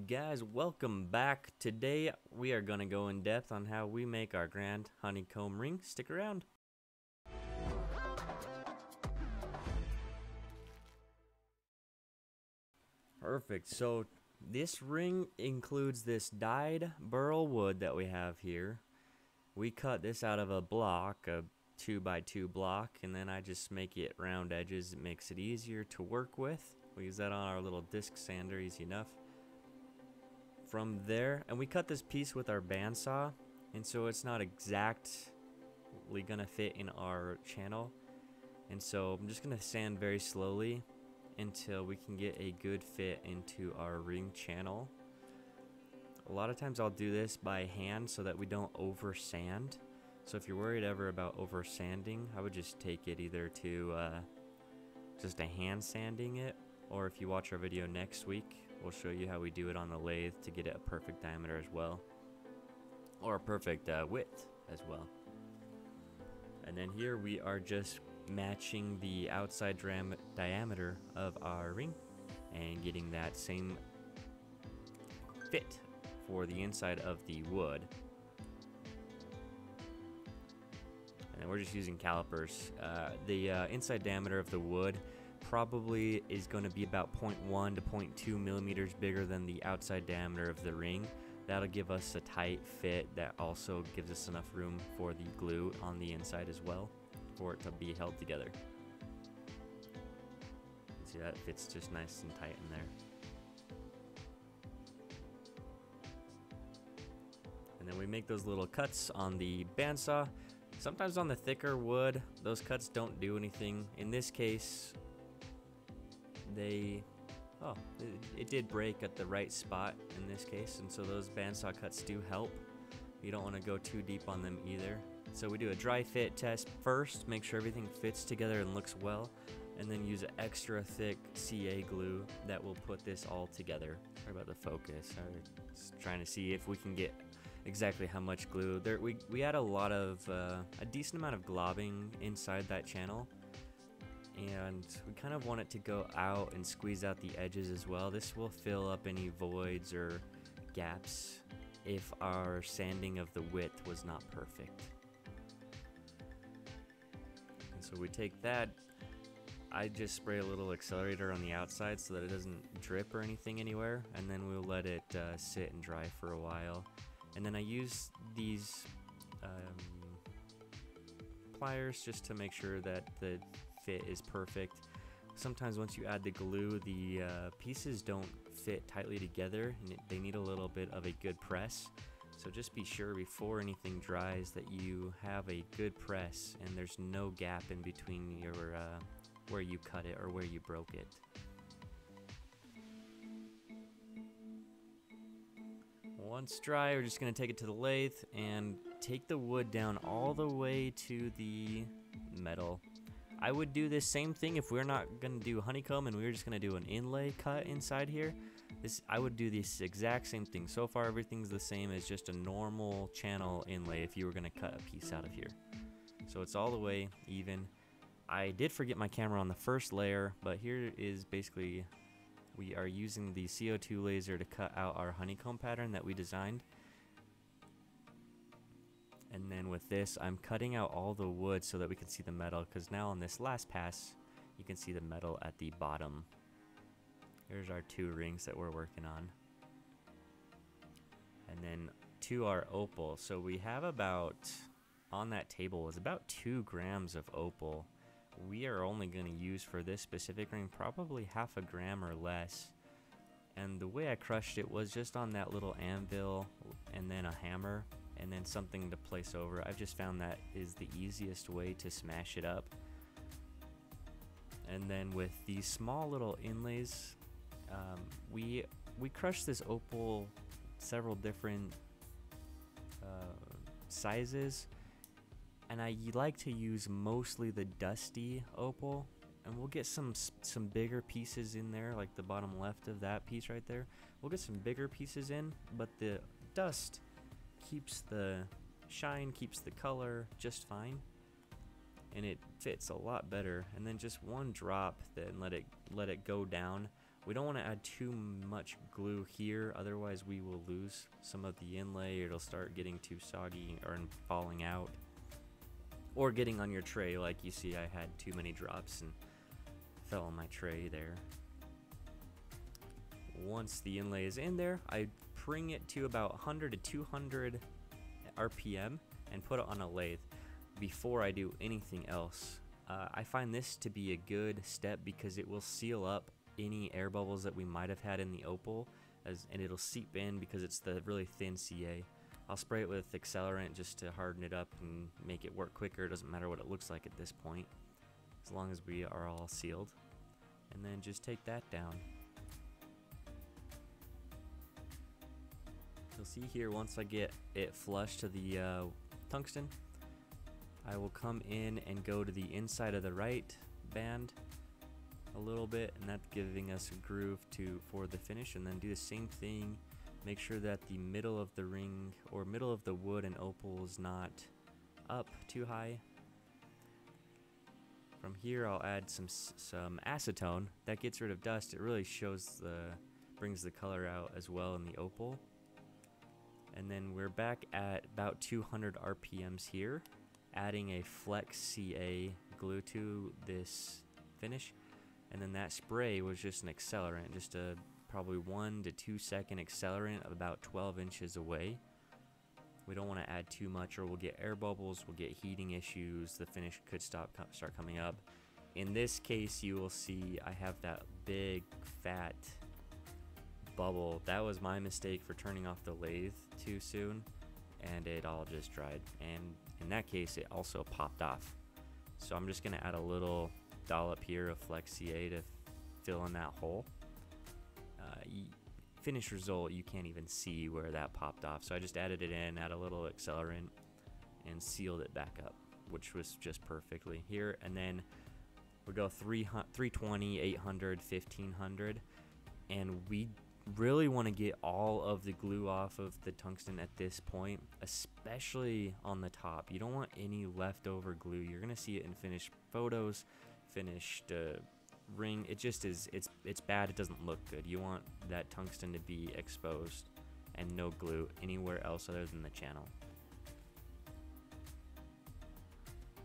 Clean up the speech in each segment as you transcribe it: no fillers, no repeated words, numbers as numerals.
guys, welcome back. Today we are going to go in depth on how we make our grand honeycomb ring. Stick around. Perfect. So this ring includes this dyed burl wood that we have here. We cut this out of a block, a 2x2 block, and then I just make it round edges. It makes it easier to work with. We use that on our little disc sander, easy enough. From there, and we cut this piece with our bandsaw, and so it's not exactly gonna fit in our channel, and so I'm just gonna sand very slowly until we can get a good fit into our ring channel. A lot of times I'll do this by hand so that we don't over sand. So if you're worried ever about over sanding, I would just take it either to just a hand sanding it, or if you watch our video next week, we'll show you how we do it on the lathe to get it a perfect diameter as well, or a perfect width as well. And then here we are just matching the outside diameter of our ring and getting that same fit for the inside of the wood. And then we're just using calipers. The inside diameter of the wood probably is going to be about 0.1 to 0.2 millimeters bigger than the outside diameter of the ring. That'll give us a tight fit that also gives us enough room for the glue on the inside as well, for it to be held together. See, that fits just nice and tight in there. And then we make those little cuts on the bandsaw. Sometimes on the thicker wood, those cuts don't do anything. In this case, it did break at the right spot in this case, and so those bandsaw cuts do help. You don't want to go too deep on them either. So we do a dry fit test first, make sure everything fits together and looks well, and then use an extra thick CA glue that will put this all together. Sorry about the focus. I was trying to see if we can get exactly how much glue. We add a decent amount of globbing inside that channel, and we kind of want it to go out and squeeze out the edges as well. This will fill up any voids or gaps if our sanding of the width was not perfect. And so we take that, I just spray a little accelerator on the outside so that it doesn't drip or anything anywhere, and then we'll let it sit and dry for a while. And then I use these pliers just to make sure that the fit is perfect. Sometimes once you add the glue, the pieces don't fit tightly together, and they need a little bit of a good press. So just be sure before anything dries that you have a good press and there's no gap in between your where you cut it or where you broke it. Once dry, we're just going to take it to the lathe and take the wood down all the way to the metal. I would do this same thing if we're not going to do honeycomb and we were just going to do an inlay cut inside here. I would do this exact same thing. So far everything's the same as just a normal channel inlay if you were going to cut a piece out of here. So it's all the way even. I did forget my camera on the first layer, but here is basically, we are using the CO2 laser to cut out our honeycomb pattern that we designed. And then with this, I'm cutting out all the wood so that we can see the metal, because now on this last pass, you can see the metal at the bottom. Here's our two rings that we're working on. And then to our opal. So we have about, on that table was about 2 grams of opal. We are only going to use for this specific ring probably 0.5 gram or less. And the way I crushed it was just on that little anvil and then a hammer and then something to place over. I've just found that is the easiest way to smash it up. And then with these small little inlays, we crushed this opal several different sizes, and I like to use mostly the dusty opal, and we'll get some bigger pieces in there, like the bottom left of that piece right there. We'll get some bigger pieces in, but the dust keeps the shine, keeps the color just fine, and it fits a lot better. And then just one drop, then let it go down We don't want to add too much glue here, otherwise we will lose some of the inlay. It'll start getting too soggy or falling out, or getting on your tray. Like you see, I had too many drops and fell on my tray there. Once the inlay is in there, I bring it to about 100 to 200 RPM and put it on a lathe before I do anything else. I find this to be a good step because it will seal up any air bubbles that we might have had in the opal, and it'll seep in because it's the really thin CA. I'll spray it with accelerant just to harden it up and make it work quicker. It doesn't matter what it looks like at this point, as long as we are all sealed. And then just take that down. You'll see here, once I get it flush to the tungsten, I will come in and go to the inside of the right band a little bit, and that's giving us a groove for the finish. And then do the same thing. Make sure that the middle of the ring or middle of the wood and opal is not up too high. From here, I'll add some acetone. That gets rid of dust. It really brings the color out as well in the opal. And then we're back at about 200 RPMs here, adding a Flex CA glue to this finish. And then that spray was just an accelerant, just a probably 1 to 2 second accelerant of about 12 inches away. We don't want to add too much or we'll get air bubbles, we'll get heating issues, the finish could start coming up. In this case, you will see I have that big fat bubble. That was my mistake for turning off the lathe too soon, and it all just dried, and in that case it also popped off. So I'm just gonna add a little dollop here of Flex CA to fill in that hole. Finished result, you can't even see where that popped off, so I just added it in, add a little accelerant, and sealed it back up, which was just perfectly here. And then we go 320, 800, 1500, and we really want to get all of the glue off of the tungsten at this point, especially on the top. You don't want any leftover glue. You're gonna see it in finished photos, finished ring. It just is, it's bad. It doesn't look good. You want that tungsten to be exposed and no glue anywhere else other than the channel.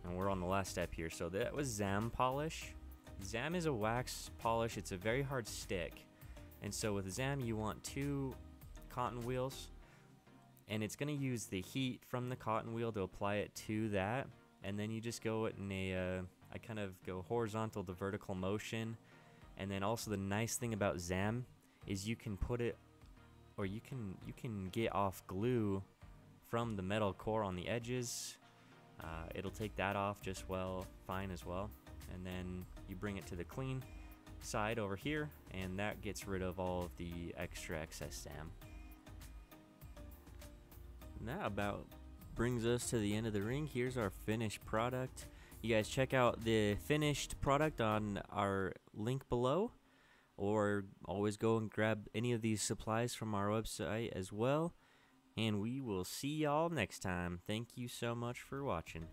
And we're on the last step here. So that was Zam Polish. Zam is a wax polish. It's a very hard stick. And so with Zam, you want 2 cotton wheels, and it's going to use the heat from the cotton wheel to apply it to that. And then you just go in I kind of go horizontal to vertical motion. And then also the nice thing about Zam is you can put it, or you can get off glue from the metal core on the edges. It'll take that off just fine as well. And then you bring it to the clean side over here, and that gets rid of all of the extra excess Zam. And that about brings us to the end of the ring. Here's our finished product. You guys check out the finished product on our link below, or always go and grab any of these supplies from our website as well. And we will see y'all next time. Thank you so much for watching.